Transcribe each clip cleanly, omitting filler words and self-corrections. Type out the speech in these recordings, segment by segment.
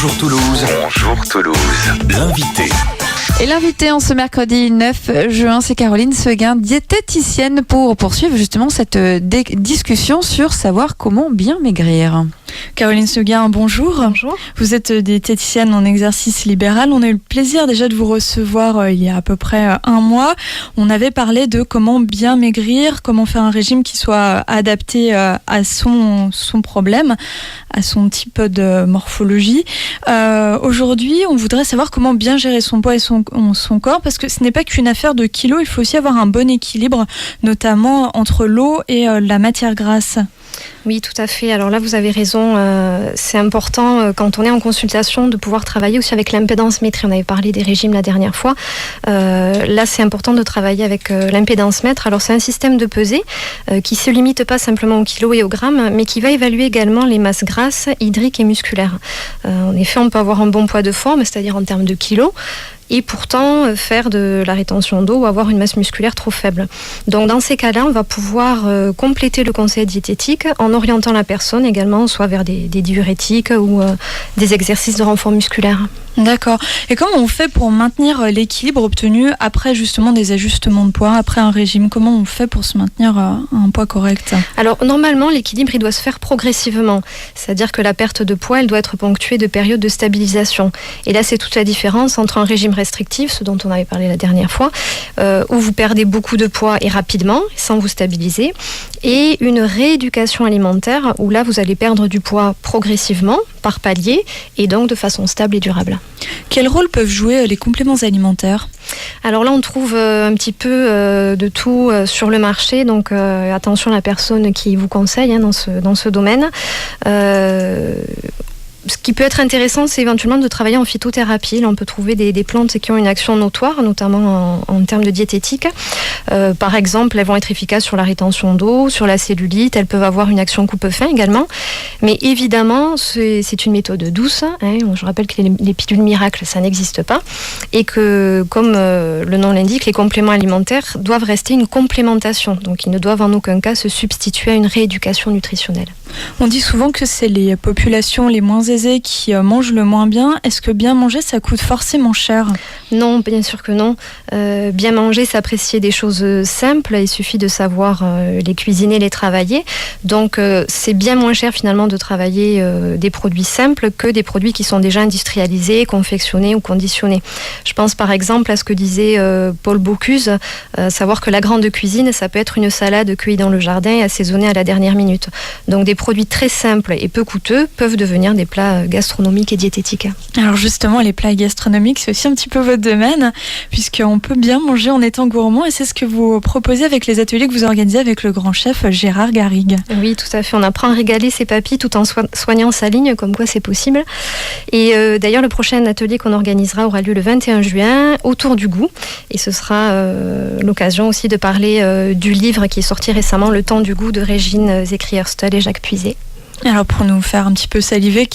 Bonjour Toulouse. Bonjour Toulouse. L'invité. Et l'invité en ce mercredi 9 juin, c'est Caroline Seguin, diététicienne, pour poursuivre justement cette discussion sur savoir comment bien maigrir. Caroline Seguin, bonjour. Bonjour. Vous êtes diététicienne en exercice libéral. On a eu le plaisir déjà de vous recevoir il y a à peu près un mois. On avait parlé de comment bien maigrir, comment faire un régime qui soit adapté à son problème, à son type de morphologie. Aujourd'hui, on voudrait savoir comment bien gérer son poids et son corps, parce que ce n'est pas qu'une affaire de kilos, il faut aussi avoir un bon équilibre, notamment entre l'eau et la matière grasse. Oui, tout à fait. Alors là, vous avez raison. C'est important quand on est en consultation de pouvoir travailler aussi avec l'impédance mètre. On avait parlé des régimes la dernière fois. Là, c'est important de travailler avec l'impédance mètre. Alors, c'est un système de pesée qui ne se limite pas simplement au kilo et au gramme, mais qui va évaluer également les masses grasses, hydriques et musculaires. En effet, on peut avoir un bon poids de forme, c'est-à-dire en termes de kilos, et pourtant faire de la rétention d'eau ou avoir une masse musculaire trop faible. Donc dans ces cas-là, on va pouvoir compléter le conseil diététique en orientant la personne également soit vers des diurétiques ou des exercices de renfort musculaire. D'accord. Et comment on fait pour maintenir l'équilibre obtenu après justement des ajustements de poids, après un régime? Comment on fait pour se maintenir à un poids correct? Alors normalement, l'équilibre il doit se faire progressivement. C'est-à-dire que la perte de poids elle doit être ponctuée de périodes de stabilisation. Et là, c'est toute la différence entre un régime restrictif, ce dont on avait parlé la dernière fois, où vous perdez beaucoup de poids et rapidement, sans vous stabiliser, et une rééducation alimentaire, où là, vous allez perdre du poids progressivement, par palier, et donc de façon stable et durable. Quel rôle peuvent jouer les compléments alimentaires ? Alors là, on trouve un petit peu de tout sur le marché, donc attention à la personne qui vous conseille dans ce domaine. Ce qui peut être intéressant, c'est éventuellement de travailler en phytothérapie. Là, on peut trouver des plantes qui ont une action notoire, notamment en termes de diététique. Par exemple, elles vont être efficaces sur la rétention d'eau, sur la cellulite. Elles peuvent avoir une action coupe-faim également. Mais évidemment, c'est une méthode douce. Je rappelle que les pilules miracles, ça n'existe pas. Et que, comme le nom l'indique, les compléments alimentaires doivent rester une complémentation. Donc, ils ne doivent en aucun cas se substituer à une rééducation nutritionnelle. On dit souvent que c'est les populations les moins aisées qui mangent le moins bien. Est-ce que bien manger, ça coûte forcément cher ? Non, bien sûr que non. Bien manger, c'est apprécier des choses simples. Il suffit de savoir les cuisiner, les travailler. Donc, c'est bien moins cher finalement de travailler des produits simples que des produits qui sont déjà industrialisés, confectionnés ou conditionnés. Je pense par exemple à ce que disait Paul Bocuse, savoir que la grande cuisine, ça peut être une salade cueillie dans le jardin et assaisonnée à la dernière minute. Donc, des produits très simples et peu coûteux peuvent devenir des plats gastronomiques et diététiques. Alors justement, les plats gastronomiques, c'est aussi un petit peu votre domaine, puisqu'on peut bien manger en étant gourmand, et c'est ce que vous proposez avec les ateliers que vous organisez avec le grand chef Gérard Garrigue. Oui, tout à fait. On apprend à régaler ses papilles tout en soignant sa ligne, comme quoi c'est possible. Et d'ailleurs, le prochain atelier qu'on organisera aura lieu le 21 juin, autour du goût. Et ce sera l'occasion aussi de parler du livre qui est sorti récemment, Le temps du goût, de Régine Zécrière-Stol et Jacques Puiset. Alors pour nous faire un petit peu saliver,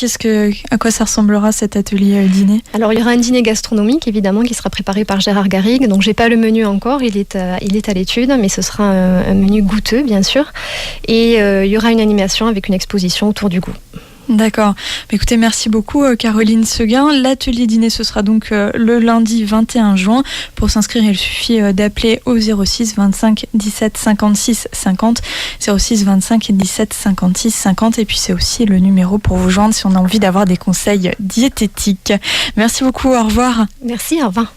à quoi ça ressemblera cet atelier dîner ? Alors il y aura un dîner gastronomique évidemment qui sera préparé par Gérard Garrigue. Donc j'ai pas le menu encore, il est à l'étude, mais ce sera un menu goûteux bien sûr. Et il y aura une animation avec une exposition autour du goût. D'accord. Écoutez, merci beaucoup Caroline Seguin. L'atelier dîner, ce sera donc le lundi 21 juin. Pour s'inscrire, il suffit d'appeler au 06 25 17 56 50. 06 25 17 56 50. Et puis c'est aussi le numéro pour vous joindre si on a envie d'avoir des conseils diététiques. Merci beaucoup, au revoir. Merci, au revoir.